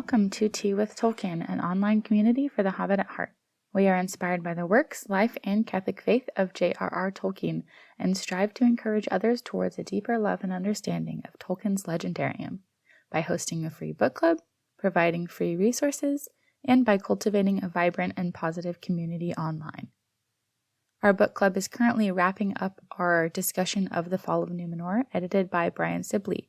welcome to Tea with Tolkien, an online community for the Hobbit at heart. We are inspired by the works, life, and Catholic faith of J.R.R. Tolkien and strive to encourage others towards a deeper love and understanding of Tolkien's legendarium by hosting a free book club, providing free resources, and by cultivating a vibrant and positive community online. Our book club is currently wrapping up our discussion of The Fall of Númenor, edited by Brian Sibley.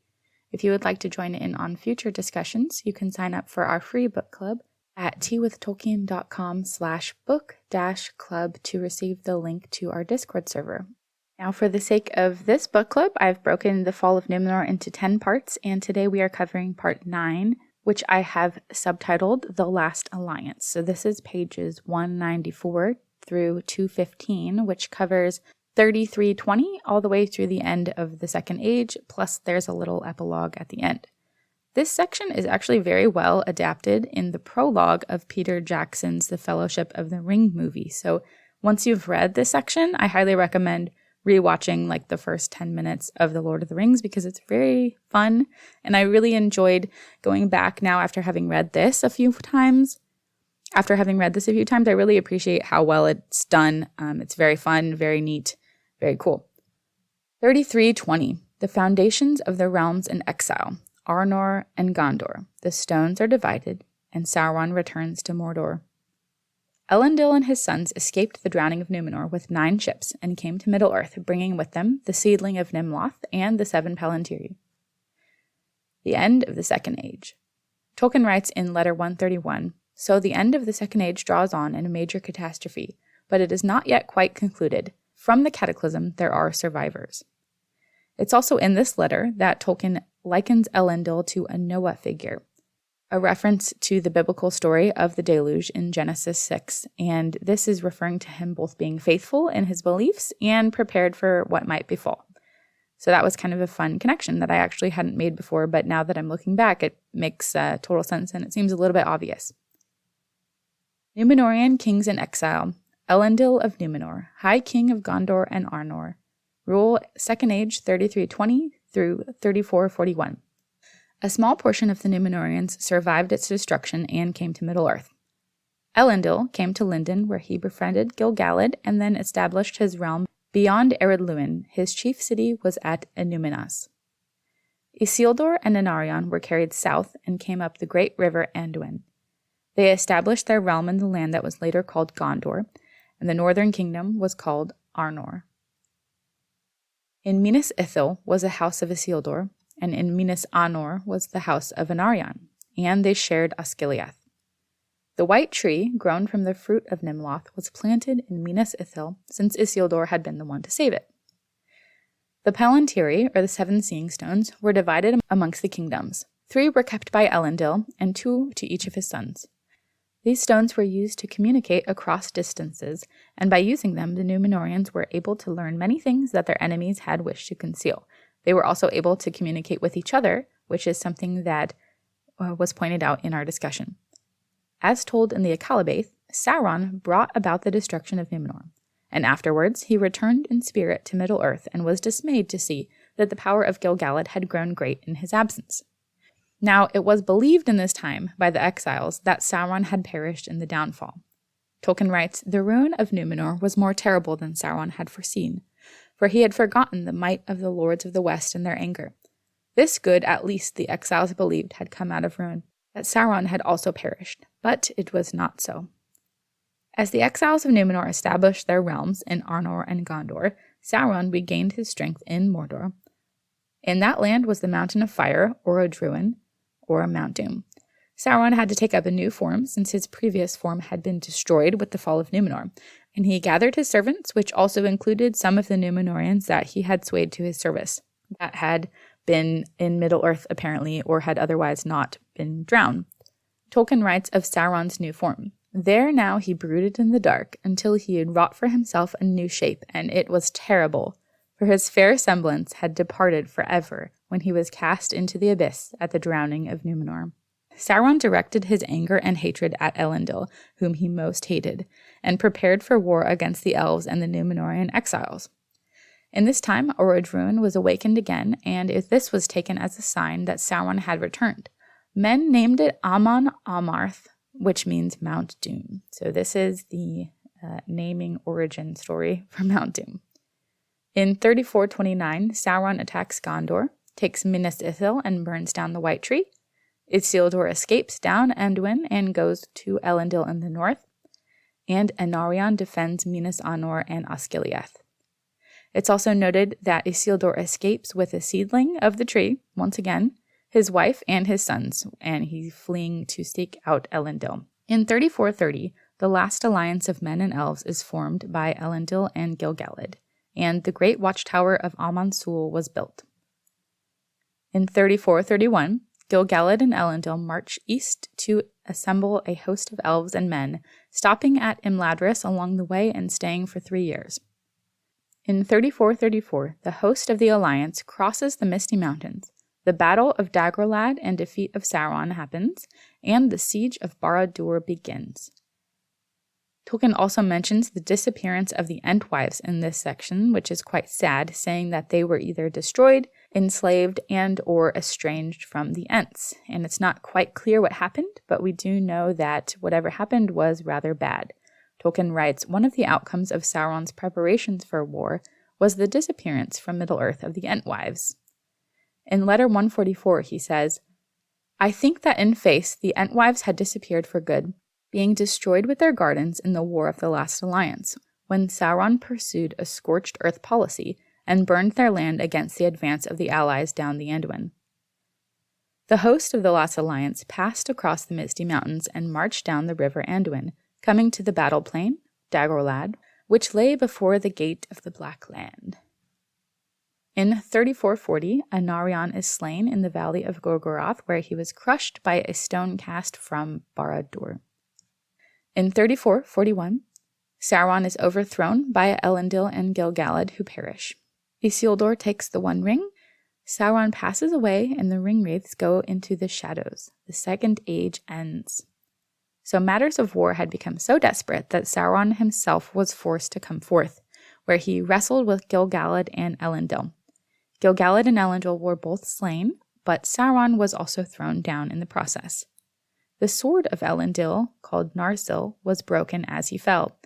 If you would like to join in on future discussions, you can sign up for our free book club at teawithtolkien.com/book-club to receive the link to our Discord server. Now, for the sake of this book club, I've broken The Fall of Númenor into 10 parts, and today we are covering part 9, which I have subtitled The Last Alliance. So this is pages 194 through 215, which covers 3320 all the way through the end of the Second Age, plus there's a little epilogue at the end. This section is actually very well adapted in the prologue of Peter Jackson's The Fellowship of the Ring movie. So once you've read this section, I highly recommend rewatching like the first 10 minutes of The Lord of the Rings because it's very fun. And I really enjoyed going back now after having read this a few times. I really appreciate how well it's done. It's very fun, very neat, very cool. 3320, the foundations of the realms in exile, Arnor and Gondor. The stones are divided, and Sauron returns to Mordor. Elendil and his sons escaped the drowning of Númenor with 9 ships and came to Middle-earth, bringing with them the seedling of Nimloth and the 7 Palantiri. The end of the Second Age. Tolkien writes in Letter 131, "So the end of the Second Age draws on in a major catastrophe, but it is not yet quite concluded. From the cataclysm, there are survivors." It's also in this letter that Tolkien likens Elendil to a Noah figure, a reference to the biblical story of the deluge in Genesis 6, and this is referring to him both being faithful in his beliefs and prepared for what might befall. So that was kind of a fun connection that I actually hadn't made before, but now that I'm looking back, it makes total sense and it seems a little bit obvious. Númenorian kings in exile. Elendil of Númenor, High King of Gondor and Arnor. Rule Second Age 3320 through 3441. A small portion of the Númenorians survived its destruction and came to Middle-earth. Elendil came to Lindon, where he befriended Gil-galad and then established his realm beyond Ered Luin. His chief city was at Annúminas. Isildur and Anarion were carried south and came up the great river Anduin. They established their realm in the land that was later called Gondor, and the northern kingdom was called Arnor. In Minas Ithil was a house of Isildur, and in Minas Anor was the house of Anarion, and they shared Osgiliath. The white tree, grown from the fruit of Nimloth, was planted in Minas Ithil, since Isildur had been the one to save it. The Palantiri, or the 7 seeing stones, were divided amongst the kingdoms. 3 were kept by Elendil, and 2 to each of his sons. These stones were used to communicate across distances, and by using them, the Númenorians were able to learn many things that their enemies had wished to conceal. They were also able to communicate with each other, which is something that was pointed out in our discussion. As told in the Akalabaith, Sauron brought about the destruction of Númenor, and afterwards he returned in spirit to Middle-earth and was dismayed to see that the power of Gil-galad had grown great in his absence. Now, it was believed in this time by the exiles that Sauron had perished in the downfall. Tolkien writes, "The ruin of Númenor was more terrible than Sauron had foreseen, for he had forgotten the might of the lords of the West in their anger. This good, at least, the exiles believed had come out of ruin, that Sauron had also perished, but it was not so." As the exiles of Númenor established their realms in Arnor and Gondor, Sauron regained his strength in Mordor. In that land was the Mountain of Fire, Orodruin, or Mount Doom. Sauron had to take up a new form since his previous form had been destroyed with the fall of Númenor, and he gathered his servants, which also included some of the Númenorians that he had swayed to his service, that had been in Middle-earth apparently, or had otherwise not been drowned. Tolkien writes of Sauron's new form, "There now he brooded in the dark until he had wrought for himself a new shape, and it was terrible, for his fair semblance had departed forever when he was cast into the abyss at the drowning of Númenor." Sauron directed his anger and hatred at Elendil, whom he most hated, and prepared for war against the elves and the Númenorian exiles. In this time, Orodruin was awakened again, and this was taken as a sign that Sauron had returned. Men named it Amon Amarth, which means Mount Doom. So this is the naming origin story for Mount Doom. In 3429, Sauron attacks Gondor, takes Minas Ithil and burns down the White Tree. Isildur escapes down Anduin and goes to Elendil in the north, and Anarion defends Minas Anor and Osgiliath. It's also noted that Isildur escapes with a seedling of the tree, once again, his wife and his sons, and he's fleeing to seek out Elendil. In 3430, the last alliance of men and elves is formed by Elendil and Gil-galad, and the great watchtower of Amon-Sul was built. In 3431, Gil-galad and Elendil march east to assemble a host of elves and men, stopping at Imladris along the way and staying for 3 years. In 3434, the host of the alliance crosses the Misty Mountains. The Battle of Dagorlad and defeat of Sauron happens, and the siege of Barad-dûr begins. Tolkien also mentions the disappearance of the Entwives in this section, which is quite sad, saying that they were either destroyed, enslaved, and or estranged from the Ents. And it's not quite clear what happened, but we do know that whatever happened was rather bad. Tolkien writes, one of the outcomes of Sauron's preparations for war was the disappearance from Middle-earth of the Entwives. In letter 144, he says, I think that in faith the Entwives had disappeared for good, being destroyed with their gardens in the War of the Last Alliance, when Sauron pursued a scorched earth policy and burned their land against the advance of the allies down the Anduin. The host of the Last Alliance passed across the Misty Mountains and marched down the river Anduin, coming to the battle plain, Dagorlad, which lay before the gate of the Black Land. In 3440, Anarion is slain in the valley of Gorgoroth, where he was crushed by a stone cast from Barad-dûr. In 3441, Sauron is overthrown by Elendil and Gil-galad, who perish. Isildur takes the One Ring, Sauron passes away, and the ring-wraiths go into the shadows. The Second Age ends. So matters of war had become so desperate that Sauron himself was forced to come forth, where he wrestled with Gil-galad and Elendil. Gil-galad and Elendil were both slain, but Sauron was also thrown down in the process. The sword of Elendil, called Narsil, was broken as he fell,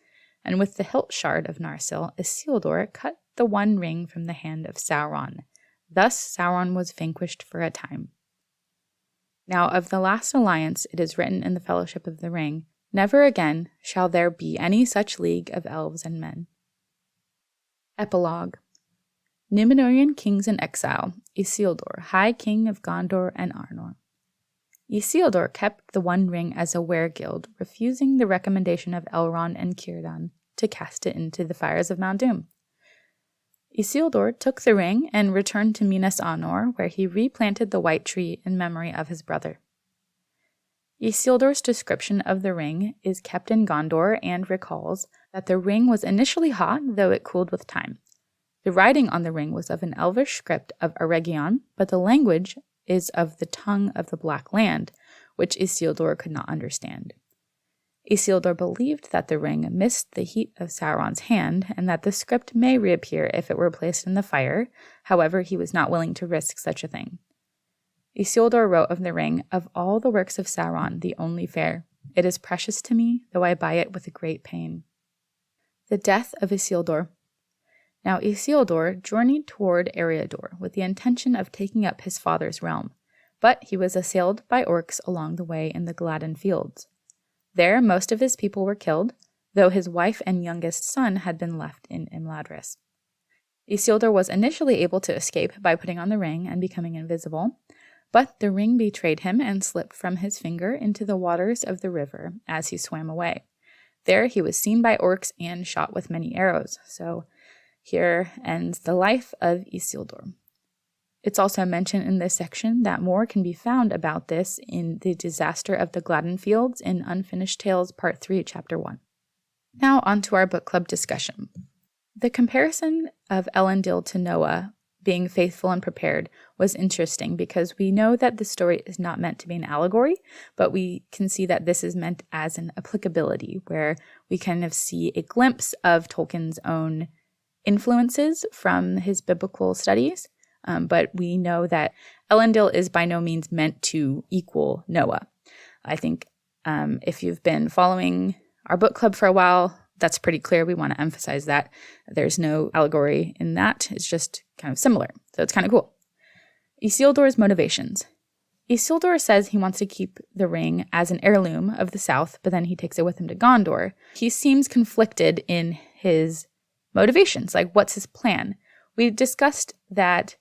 and with the hilt shard of Narsil, Isildur cut the One Ring from the hand of Sauron. Thus Sauron was vanquished for a time. Now of the last alliance it is written in the Fellowship of the Ring, never again shall there be any such league of elves and men. Epilogue. Númenorian kings in exile, Isildur, High King of Gondor and Arnor. Isildur kept the One Ring as a weregild, refusing the recommendation of Elrond and Círdan to cast it into the fires of Mount Doom. Isildur took the ring and returned to Minas Anor, where he replanted the White Tree in memory of his brother. Isildur's description of the ring is kept in Gondor and recalls that the ring was initially hot, though it cooled with time. The writing on the ring was of an elvish script of Eregion, but the language is of the tongue of the Black Land, which Isildur could not understand. Isildur believed that the ring missed the heat of Sauron's hand, and that the script may reappear if it were placed in the fire. However, he was not willing to risk such a thing. Isildur wrote of the ring, of all the works of Sauron, the only fair. It is precious to me, though I buy it with a great pain. The death of Isildur. Now Isildur journeyed toward Eriador with the intention of taking up his father's realm, but he was assailed by orcs along the way in the Gladden fields. There most of his people were killed, though his wife and youngest son had been left in Imladris. Isildur was initially able to escape by putting on the ring and becoming invisible, but the ring betrayed him and slipped from his finger into the waters of the river as he swam away. There he was seen by orcs and shot with many arrows, so here ends the life of Isildur. It's also mentioned in this section that more can be found about this in The Disaster of the Gladden Fields in Unfinished Tales Part 3, Chapter 1. Now on to our book club discussion. The comparison of Elendil to Noah being faithful and prepared was interesting because we know that the story is not meant to be an allegory, but we can see that this is meant as an applicability where we kind of see a glimpse of Tolkien's own influences from his biblical studies, but we know that Elendil is by no means meant to equal Noah. I think if you've been following our book club for a while, that's pretty clear. We want to emphasize that. There's no allegory in that. It's just kind of similar. So it's kind of cool. Isildur's motivations. Isildur says he wants to keep the ring as an heirloom of the South, but then he takes it with him to Gondor. He seems conflicted in his motivations. Like, what's his plan? We discussed that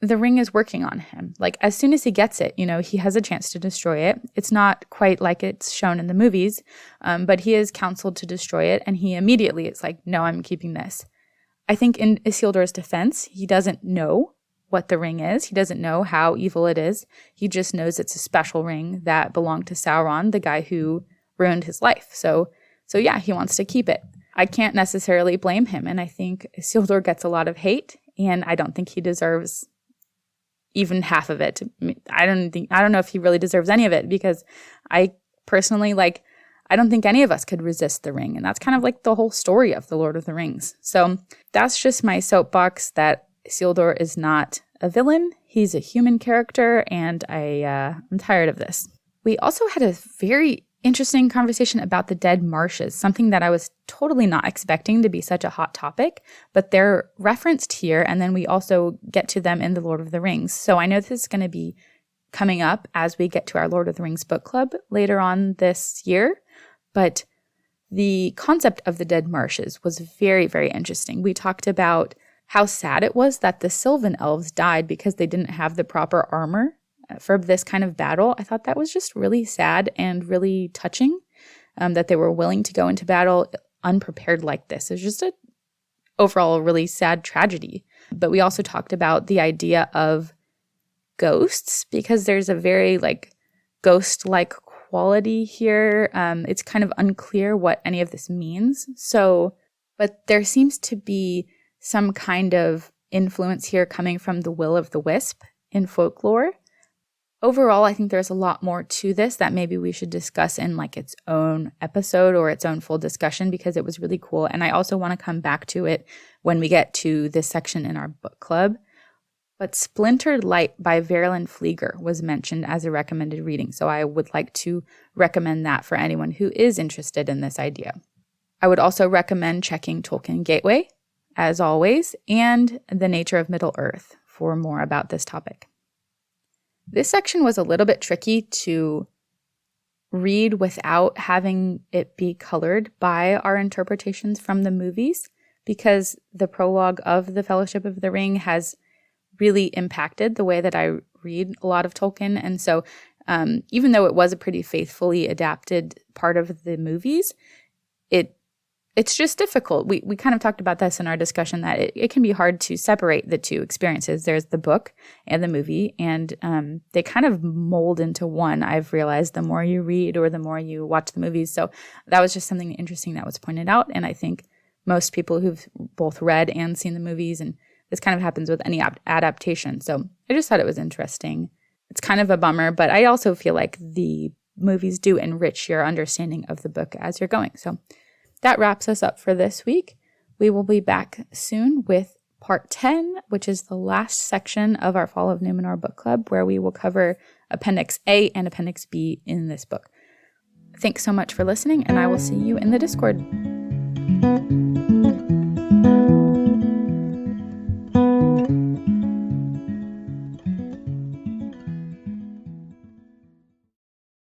the ring is working on him. Like, as soon as he gets it, he has a chance to destroy it. It's not quite like it's shown in the movies, but he is counseled to destroy it, and he immediately, it's like, no, I'm keeping this. I think in Isildur's defense, he doesn't know what the ring is. He doesn't know how evil it is. He just knows it's a special ring that belonged to Sauron, the guy who ruined his life. So yeah, he wants to keep it. I can't necessarily blame him, and I think Isildur gets a lot of hate, and I don't think he deserves even half of it. I don't know if he really deserves any of it, because I personally, I don't think any of us could resist the ring, and that's kind of like the whole story of The Lord of the Rings. So that's just my soapbox that Isildur is not a villain. He's a human character, and I'm tired of this. We also had a very interesting conversation about the Dead Marshes, something that I was totally not expecting to be such a hot topic, but they're referenced here, and then we also get to them in The Lord of the Rings. So I know this is going to be coming up as we get to our Lord of the Rings book club later on this year, but the concept of the Dead Marshes was very, very interesting. We talked about how sad it was that the Sylvan elves died because they didn't have the proper armor for this kind of battle. I thought that was just really sad and really touching, that they were willing to go into battle unprepared like this. It was just overall a really sad tragedy. But we also talked about the idea of ghosts, because there's a very ghost-like quality here. It's kind of unclear what any of this means. But there seems to be some kind of influence here coming from the will of the wisp in folklore. Overall, I think there's a lot more to this that maybe we should discuss in its own episode or its own full discussion, because it was really cool. And I also want to come back to it when we get to this section in our book club. But Splintered Light by Verlyn Flieger was mentioned as a recommended reading. So I would like to recommend that for anyone who is interested in this idea. I would also recommend checking Tolkien Gateway, as always, and The Nature of Middle-earth for more about this topic. This section was a little bit tricky to read without having it be colored by our interpretations from the movies, because the prologue of The Fellowship of the Ring has really impacted the way that I read a lot of Tolkien. And so even though it was a pretty faithfully adapted part of the movies, it's just difficult. We kind of talked about this in our discussion, that it can be hard to separate the two experiences. There's the book and the movie, and they kind of mold into one, I've realized, the more you read or the more you watch the movies. So that was just something interesting that was pointed out, and I think most people who've both read and seen the movies, and this kind of happens with any adaptation. So I just thought it was interesting. It's kind of a bummer, but I also feel like the movies do enrich your understanding of the book as you're going. So that wraps us up for this week. We will be back soon with part 10, which is the last section of our Fall of Númenor book club, where we will cover Appendix A and Appendix B in this book. Thanks so much for listening, and I will see you in the Discord.